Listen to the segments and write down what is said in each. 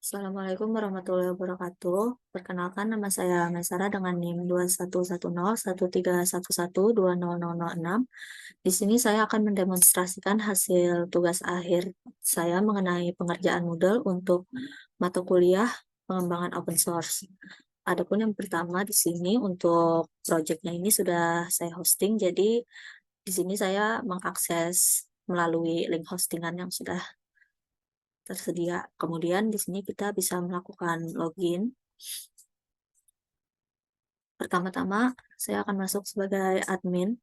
Assalamualaikum warahmatullahi wabarakatuh. Perkenalkan, nama saya Mesara dengan NIM 21101311200006. Di sini saya akan mendemonstrasikan hasil tugas akhir saya mengenai pengerjaan Moodle untuk mata kuliah pengembangan open source. Adapun yang pertama di sini untuk proyeknya ini sudah saya hosting, jadi di sini saya mengakses melalui link hostingan yang sudah tersedia. Kemudian di sini kita bisa melakukan login. Pertama-tama, saya akan masuk sebagai admin.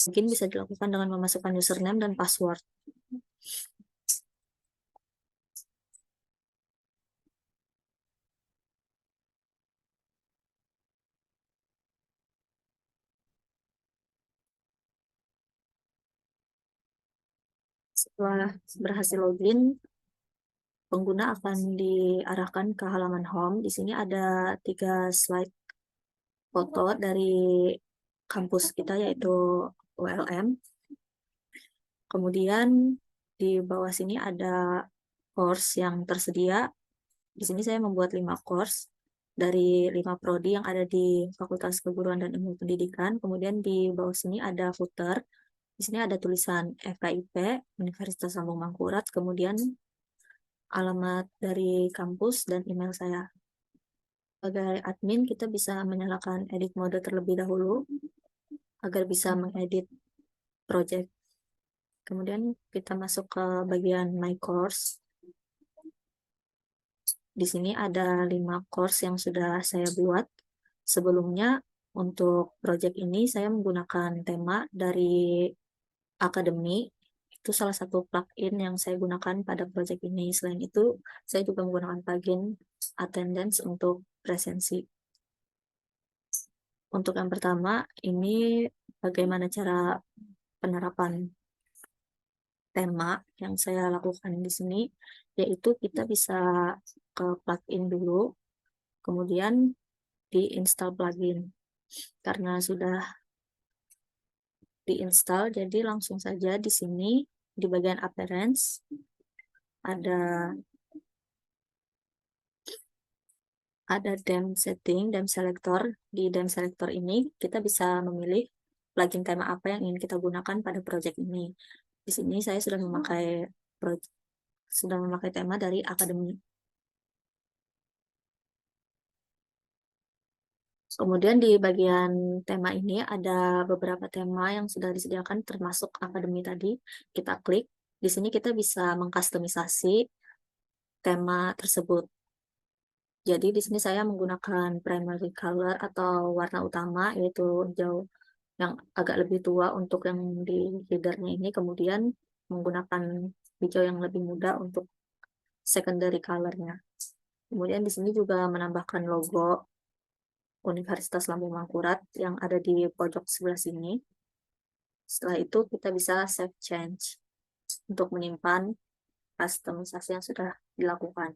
Mungkin bisa dilakukan dengan memasukkan username dan password. Setelah berhasil login, pengguna akan diarahkan ke halaman home. Di sini ada 3 slide foto dari kampus kita, yaitu ULM. Kemudian di bawah sini ada course yang tersedia. Di sini saya membuat 5 course dari 5 prodi yang ada di Fakultas Keguruan dan Ilmu Pendidikan. Kemudian di bawah sini ada footer. Di sini ada tulisan FKIP, Universitas Lambung Mangkurat, kemudian alamat dari kampus dan email saya. Sebagai admin, kita bisa menyalakan edit mode terlebih dahulu agar bisa mengedit project. Kemudian kita masuk ke bagian My Course. Di sini ada 5 course yang sudah saya buat. Sebelumnya, untuk project ini saya menggunakan tema dari Akademi. Itu salah satu plugin yang saya gunakan pada project ini. Selain itu, saya juga menggunakan plugin attendance untuk presensi. Untuk yang pertama, ini bagaimana cara penerapan tema yang saya lakukan di sini, yaitu kita bisa ke plugin dulu, kemudian diinstal plugin. Karena sudah diinstal, jadi langsung saja di sini di bagian appearance ada theme setting, theme selector. Di theme selector ini kita bisa memilih plugin tema apa yang ingin kita gunakan pada project ini. Di sini saya sudah memakai tema dari Akademi. Kemudian di bagian tema ini ada beberapa tema yang sudah disediakan termasuk Akademi tadi. Kita klik. Di sini kita bisa mengkustomisasi tema tersebut. Jadi di sini saya menggunakan primary color atau warna utama, yaitu hijau yang agak lebih tua untuk yang di headernya ini, kemudian menggunakan hijau yang lebih muda untuk secondary colornya. Kemudian di sini juga menambahkan logo Universitas Lambung Mangkurat yang ada di pojok sebelah sini. Setelah itu kita bisa save change untuk menyimpan customisasi yang sudah dilakukan.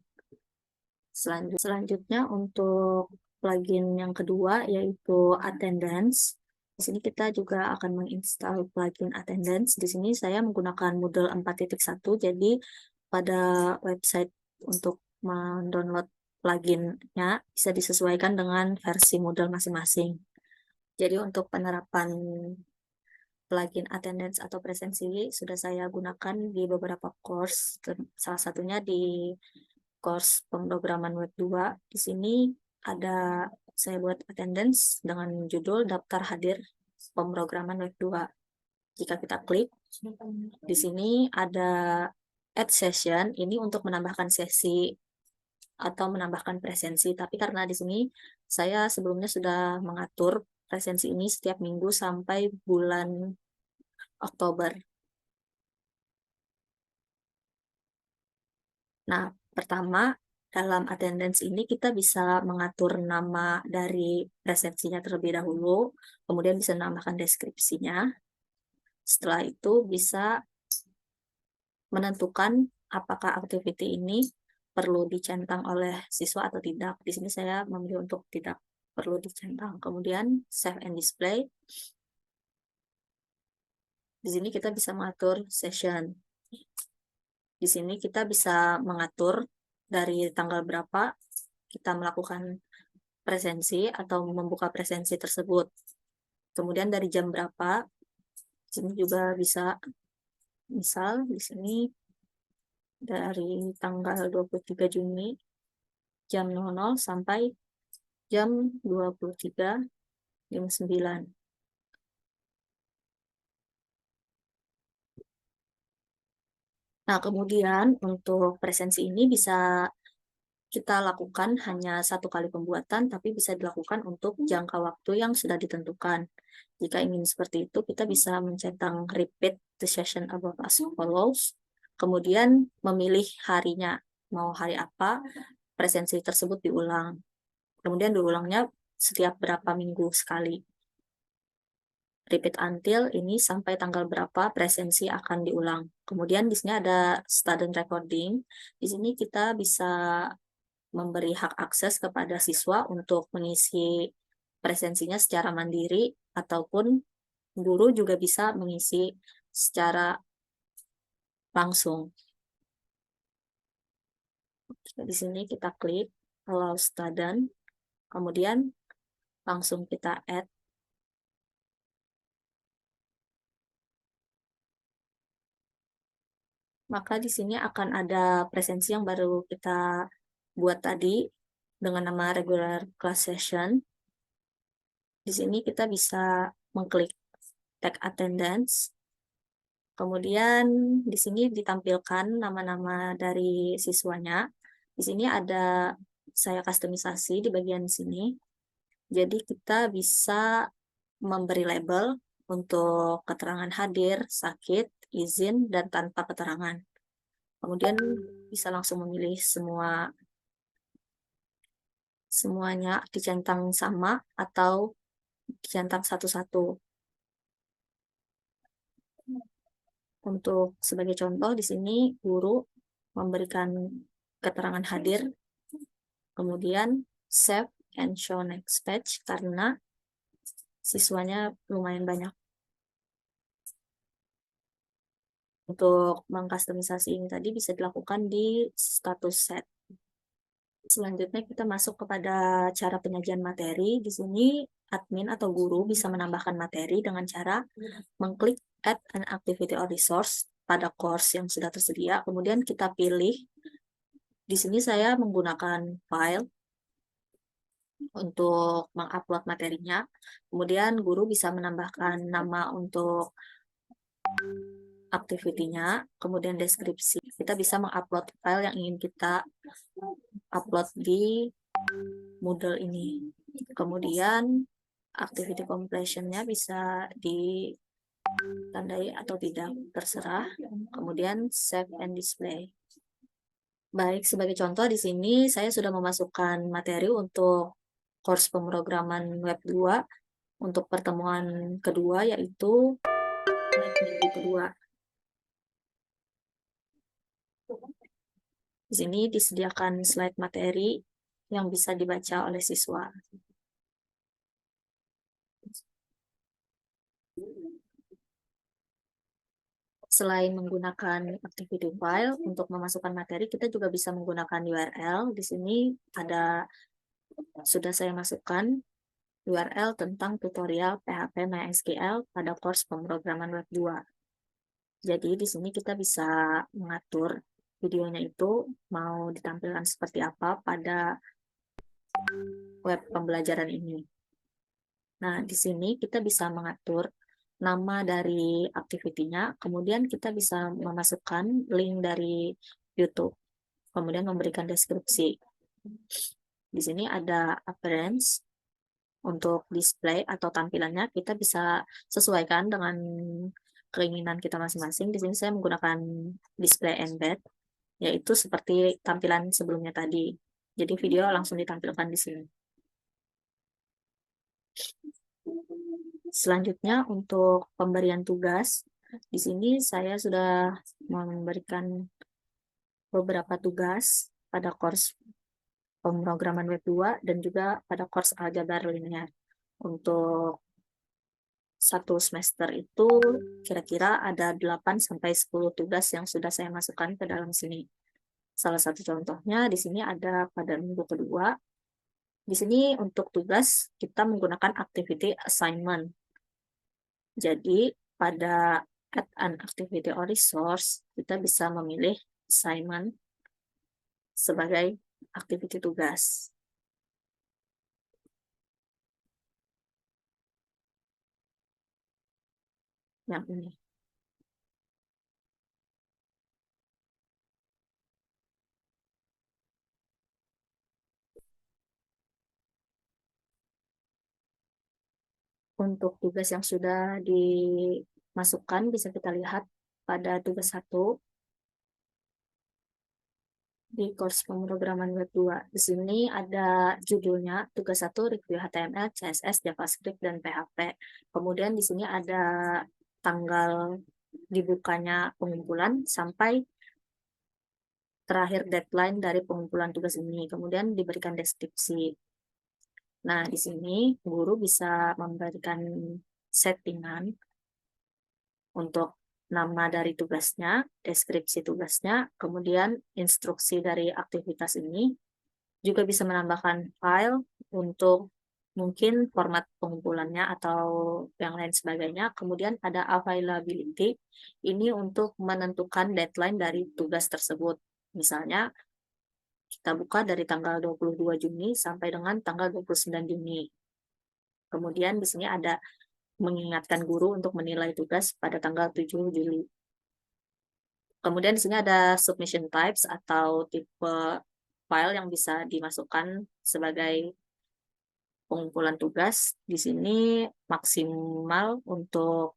Selanjutnya untuk plugin yang kedua yaitu attendance. Di sini kita juga akan menginstal plugin attendance. Di sini saya menggunakan Moodle 4.1, jadi pada website untuk mendownload pluginnya bisa disesuaikan dengan versi Moodle masing-masing. Jadi untuk penerapan plugin attendance atau presensi sudah saya gunakan di beberapa course, salah satunya di course pemrograman web 2. Di sini ada saya buat attendance dengan judul daftar hadir pemrograman web 2. Jika kita klik, di sini ada add session, ini untuk menambahkan sesi atau menambahkan presensi. Tapi karena di sini saya sebelumnya sudah mengatur presensi ini setiap minggu sampai bulan Oktober. Nah, pertama, dalam attendance ini kita bisa mengatur nama dari presensinya terlebih dahulu, kemudian bisa menambahkan deskripsinya. Setelah itu bisa menentukan apakah activity ini perlu dicentang oleh siswa atau tidak. Di sini saya memilih untuk tidak perlu dicentang. Kemudian save and display. Di sini kita bisa mengatur session. Di sini kita bisa mengatur dari tanggal berapa kita melakukan presensi atau membuka presensi tersebut. Kemudian dari jam berapa, di sini juga bisa, misal di sini dari tanggal 23 Juni jam 00 sampai jam 23.59. Nah, kemudian untuk presensi ini bisa kita lakukan hanya satu kali pembuatan, tapi bisa dilakukan untuk jangka waktu yang sudah ditentukan. Jika ingin seperti itu, kita bisa mencentang repeat the session above as follows, kemudian memilih harinya, mau hari apa, presensi tersebut diulang. Kemudian diulangnya setiap berapa minggu sekali. Repeat until ini sampai tanggal berapa presensi akan diulang. Kemudian di sini ada student recording. Di sini kita bisa memberi hak akses kepada siswa untuk mengisi presensinya secara mandiri, ataupun guru juga bisa mengisi secara langsung. Di sini kita klik allow student, kemudian langsung kita add. Maka di sini akan ada presensi yang baru kita buat tadi dengan nama regular class session. Di sini kita bisa mengklik tag attendance. Kemudian di sini ditampilkan nama-nama dari siswanya. Di sini ada saya customisasi di bagian sini. Jadi kita bisa memberi label untuk keterangan hadir, sakit, izin, dan tanpa keterangan. Kemudian bisa langsung memilih semuanya dicentang sama atau dicentang satu-satu. Untuk sebagai contoh di sini guru memberikan keterangan hadir, kemudian save and show next page karena siswanya lumayan banyak. Untuk mengkustomisasi ini tadi bisa dilakukan di status set. Selanjutnya kita masuk kepada cara penyajian materi. Di sini admin atau guru bisa menambahkan materi dengan cara mengklik add an activity or resource pada course yang sudah tersedia. Kemudian kita pilih, di sini saya menggunakan file untuk mengupload materinya. Kemudian guru bisa menambahkan nama untuk aktivitinya, kemudian deskripsi. Kita bisa mengupload file yang ingin kita upload di Moodle ini. Kemudian activity completion-nya bisa ditandai atau tidak, terserah. Kemudian save and display. Baik, sebagai contoh di sini saya sudah memasukkan materi untuk course pemrograman web 2 untuk pertemuan kedua, yaitu minggu kedua. Di sini disediakan slide materi yang bisa dibaca oleh siswa. Selain menggunakan activity file untuk memasukkan materi, kita juga bisa menggunakan URL. Di sini sudah saya masukkan URL tentang tutorial PHP MySQL pada course pemrograman web 2. Jadi di sini kita bisa mengatur videonya itu mau ditampilkan seperti apa pada web pembelajaran ini. Nah, di sini kita bisa mengatur nama dari aktivitinya, kemudian kita bisa memasukkan link dari YouTube, kemudian memberikan deskripsi. Di sini ada appearance, untuk display atau tampilannya kita bisa sesuaikan dengan keinginan kita masing-masing. Di sini saya menggunakan display embed, yaitu seperti tampilan sebelumnya tadi. Jadi video langsung ditampilkan di sini. Selanjutnya untuk pemberian tugas, di sini saya sudah memberikan beberapa tugas pada course pemrograman web 2 dan juga pada course aljabar linear. Untuk satu semester itu kira-kira ada 8-10 tugas yang sudah saya masukkan ke dalam sini. Salah satu contohnya di sini ada pada minggu kedua. Di sini untuk tugas kita menggunakan activity assignment. Jadi pada add an activity or resource, kita bisa memilih assignment sebagai activity tugas. Yang ini. Untuk tugas yang sudah dimasukkan bisa kita lihat pada tugas 1 di course pemrograman web 2. Di sini ada judulnya tugas 1 review HTML, CSS, JavaScript, dan PHP. Kemudian di sini ada tanggal dibukanya pengumpulan sampai terakhir deadline dari pengumpulan tugas ini. Kemudian diberikan deskripsi. Nah, di sini guru bisa memberikan settingan untuk nama dari tugasnya, deskripsi tugasnya, kemudian instruksi dari aktivitas ini, juga bisa menambahkan file untuk mungkin format pengumpulannya atau yang lain sebagainya. Kemudian ada availability, ini untuk menentukan deadline dari tugas tersebut. Misalnya, kita buka dari tanggal 22 Juni sampai dengan tanggal 29 Juni. Kemudian di sini ada mengingatkan guru untuk menilai tugas pada tanggal 7 Juli. Kemudian di sini ada submission types atau tipe file yang bisa dimasukkan sebagai pengumpulan tugas. Di sini maksimal untuk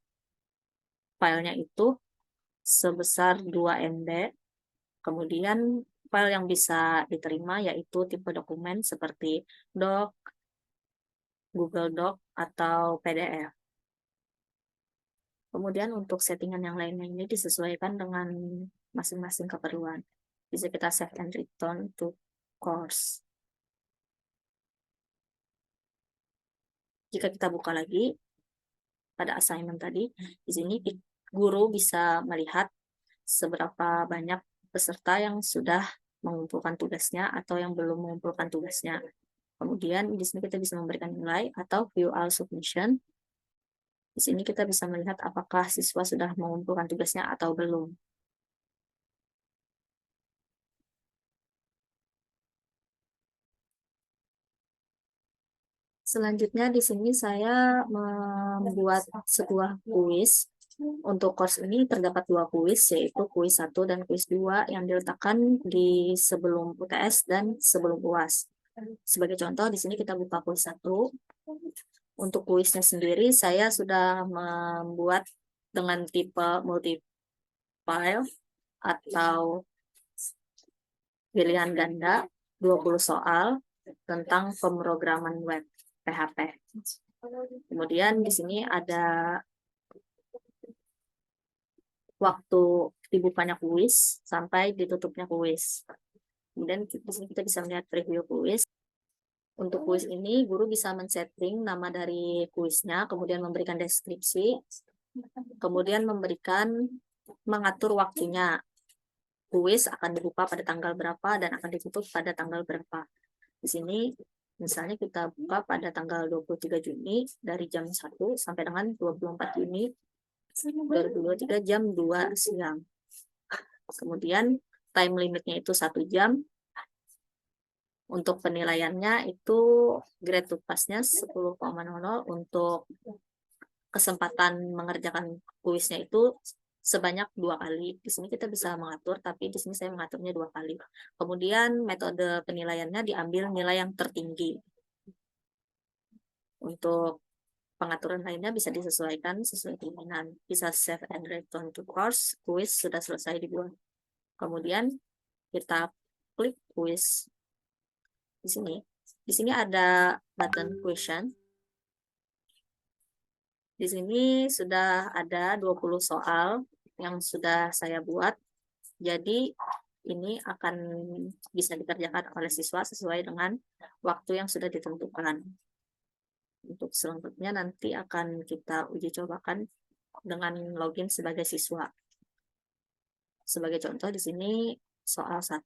filenya itu sebesar 2 MB. Kemudian file yang bisa diterima yaitu tipe dokumen seperti Doc, Google Doc, atau PDF. Kemudian untuk settingan yang lainnya ini disesuaikan dengan masing-masing keperluan. Bisa kita save and return to course. Jika kita buka lagi pada assignment tadi, di sini guru bisa melihat seberapa banyak peserta yang sudah mengumpulkan tugasnya atau yang belum mengumpulkan tugasnya. Kemudian di sini kita bisa memberikan nilai atau view all submission. Di sini kita bisa melihat apakah siswa sudah mengumpulkan tugasnya atau belum. Selanjutnya di sini saya membuat sebuah kuis. Untuk course ini terdapat 2 kuis, yaitu kuis 1 dan kuis 2 yang diletakkan di sebelum UTS dan sebelum UAS. Sebagai contoh, di sini kita buka kuis 1. Untuk kuisnya sendiri, saya sudah membuat dengan tipe multi-file atau pilihan ganda 20 soal tentang pemrograman web PHP. Kemudian di sini ada waktu dibukanya kuis sampai ditutupnya kuis. Kemudian di sini kita bisa melihat preview kuis. Untuk kuis ini, guru bisa men-setting nama dari kuisnya, kemudian memberikan deskripsi, kemudian mengatur waktunya. Kuis akan dibuka pada tanggal berapa dan akan ditutup pada tanggal berapa. Di sini, misalnya kita buka pada tanggal 23 Juni dari jam 1 sampai dengan 24 Juni 2023 jam 2 siang. Kemudian time limitnya itu 1 jam. Untuk penilaiannya itu grade to pass-nya 10,00, untuk kesempatan mengerjakan kuisnya itu sebanyak 2 kali. Di sini kita bisa mengatur, tapi di sini saya mengaturnya 2 kali. Kemudian metode penilaiannya diambil nilai yang tertinggi. Untuk pengaturan lainnya bisa disesuaikan sesuai keinginan. Bisa save and return to course, kuis sudah selesai dibuat. Kemudian kita klik kuis di sini. Di sini ada button question. Di sini sudah ada 20 soal yang sudah saya buat. Jadi ini akan bisa dikerjakan oleh siswa sesuai dengan waktu yang sudah ditentukan. Untuk selanjutnya nanti akan kita uji cobakan dengan login sebagai siswa. Sebagai contoh di sini soal 1.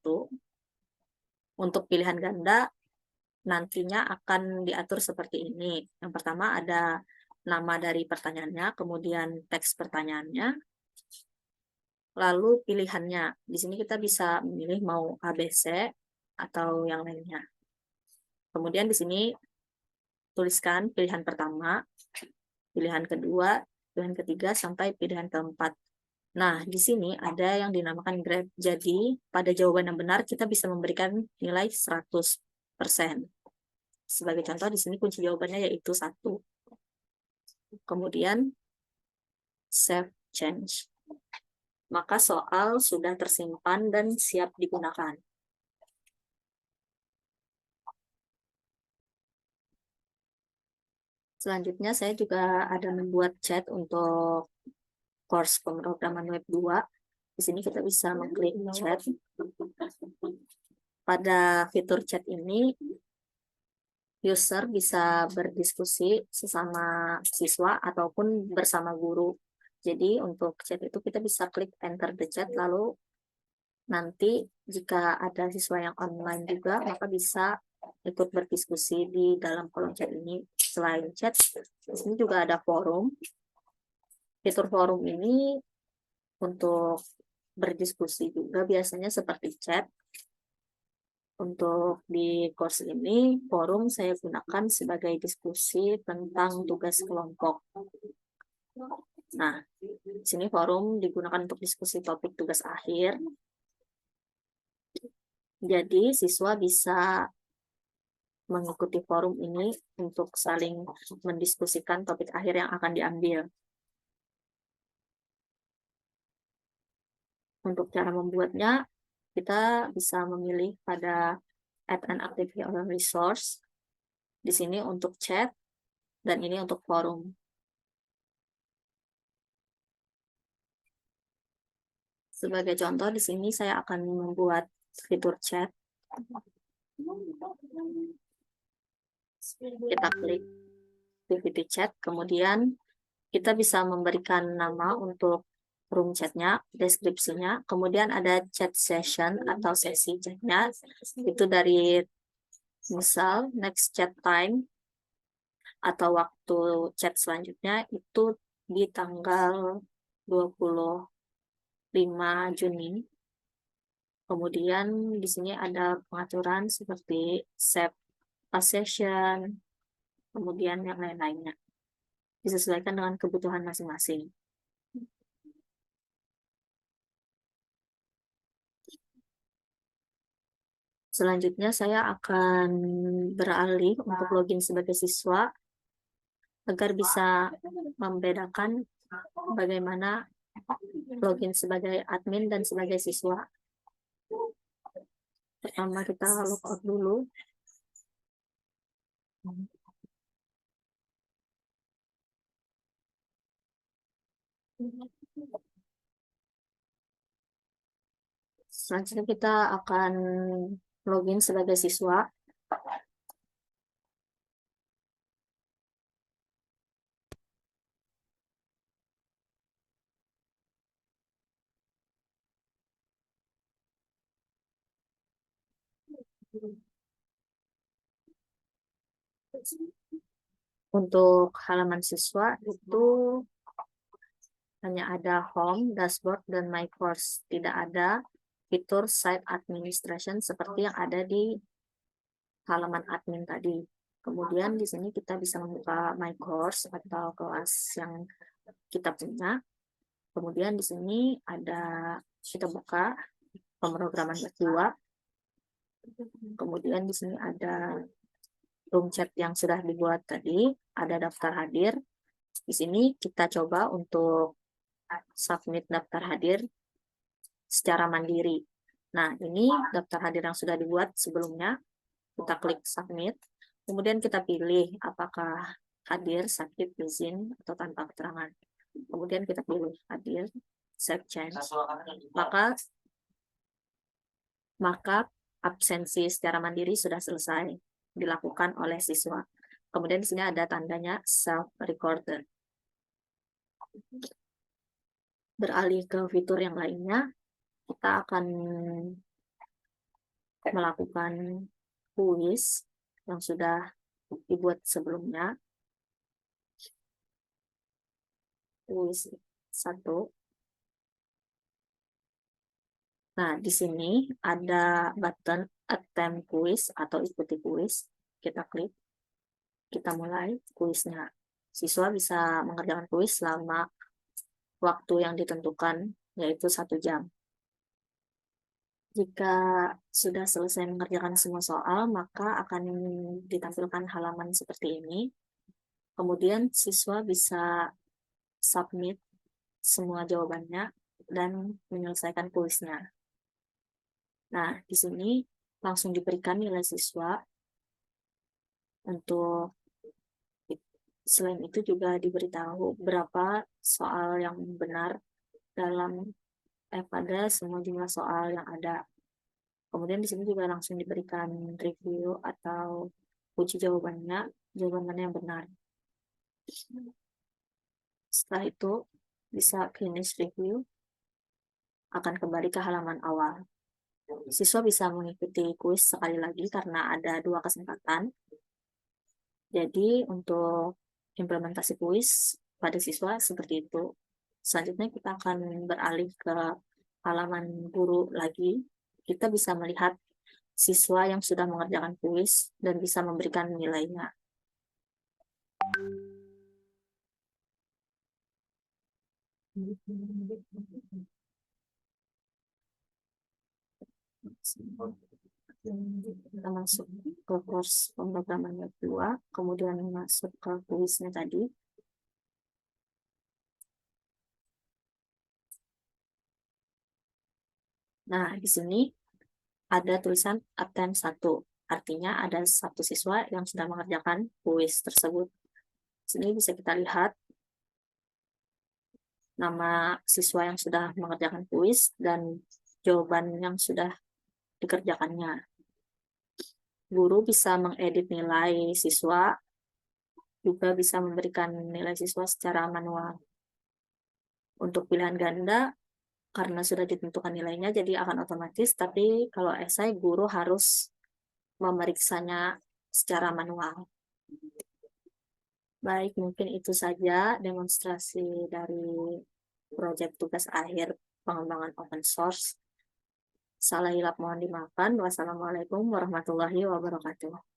Untuk pilihan ganda, nantinya akan diatur seperti ini. Yang pertama ada nama dari pertanyaannya, kemudian teks pertanyaannya, lalu pilihannya. Di sini kita bisa memilih mau ABC atau yang lainnya. Kemudian di sini tuliskan pilihan pertama, pilihan kedua, pilihan ketiga, sampai pilihan keempat. Nah, di sini ada yang dinamakan grade. Jadi, pada jawaban yang benar, kita bisa memberikan nilai 100%. Sebagai contoh, di sini kunci jawabannya yaitu 1. Kemudian, save change. Maka soal sudah tersimpan dan siap digunakan. Selanjutnya, saya juga ada membuat chat untuk course pemrograman web 2. Di sini kita bisa mengklik chat. Pada fitur chat ini, user bisa berdiskusi sesama siswa ataupun bersama guru. Jadi untuk chat itu kita bisa klik enter the chat, lalu nanti jika ada siswa yang online juga, maka bisa ikut berdiskusi di dalam kolom chat ini. Selain chat, di sini juga ada forum. Fitur forum ini untuk berdiskusi juga biasanya seperti chat. Untuk di course ini, forum saya gunakan sebagai diskusi tentang tugas kelompok. Nah, di sini forum digunakan untuk diskusi topik tugas akhir. Jadi, siswa bisa mengikuti forum ini untuk saling mendiskusikan topik akhir yang akan diambil. Untuk cara membuatnya, kita bisa memilih pada add an activity or resource. Di sini untuk chat, dan ini untuk forum. Sebagai contoh, di sini saya akan membuat fitur chat. Kita klik activity chat, kemudian kita bisa memberikan nama untuk room chatnya, deskripsinya, kemudian ada chat session atau sesi chatnya, itu dari misal next chat time atau waktu chat selanjutnya itu di tanggal 25 Juni. Kemudian di sini ada pengaturan seperti save a session, kemudian yang lain-lainnya. Disesuaikan dengan kebutuhan masing-masing. Selanjutnya saya akan beralih untuk login sebagai siswa agar bisa membedakan bagaimana login sebagai admin dan sebagai siswa. Pertama kita logout dulu. Selanjutnya kita akan login sebagai siswa. Untuk halaman siswa itu hanya ada home, dashboard, dan my course. Tidak ada fitur site administration seperti yang ada di halaman admin tadi. Kemudian di sini kita bisa membuka my course atau kelas yang kita punya. Kemudian di sini ada, kita buka pemrograman web 2. Kemudian di sini ada room chat yang sudah dibuat tadi, ada daftar hadir. Di sini kita coba untuk submit daftar hadir secara mandiri. Nah, ini daftar hadir yang sudah dibuat sebelumnya. Kita klik submit. Kemudian kita pilih apakah hadir, sakit, izin, atau tanpa keterangan. Kemudian kita pilih hadir, save change. Maka absensi secara mandiri sudah selesai dilakukan oleh siswa. Kemudian di sini ada tandanya self-recorded. Beralih ke fitur yang lainnya, kita akan melakukan kuis yang sudah dibuat sebelumnya. Kuis 1. Nah, di sini ada button attempt quiz atau ikuti kuis. Kita klik, kita mulai kuisnya. Siswa bisa mengerjakan kuis selama waktu yang ditentukan, yaitu 1 jam. Jika sudah selesai mengerjakan semua soal, maka akan ditampilkan halaman seperti ini. Kemudian siswa bisa submit semua jawabannya dan menyelesaikan kuisnya. Nah, di sini langsung diberikan nilai siswa. Untuk selain itu juga diberitahu berapa soal yang benar pada semua jumlah soal yang ada. Kemudian di sini juga langsung diberikan review atau uji jawaban mana yang benar. Setelah itu bisa finish review, akan kembali ke halaman awal. Siswa bisa mengikuti kuis sekali lagi karena ada 2 kesempatan. Jadi untuk implementasi kuis pada siswa seperti itu. Selanjutnya kita akan beralih ke halaman guru lagi. Kita bisa melihat siswa yang sudah mengerjakan kuis dan bisa memberikan nilainya. Kita masuk ke course pemrograman web 2, kemudian masuk ke kuisnya tadi. Nah, di sini ada tulisan attempt 1. Artinya ada 1 siswa yang sudah mengerjakan kuis tersebut. Di sini bisa kita lihat nama siswa yang sudah mengerjakan kuis dan jawaban yang sudah dikerjakannya. Guru bisa mengedit nilai siswa, juga bisa memberikan nilai siswa secara manual. Untuk pilihan ganda, karena sudah ditentukan nilainya, jadi akan otomatis, tapi kalau esai, guru harus memeriksanya secara manual. Baik, mungkin itu saja demonstrasi dari proyek tugas akhir pengembangan open source. Salah hilap mohon dimaafkan. Wassalamualaikum warahmatullahi wabarakatuh.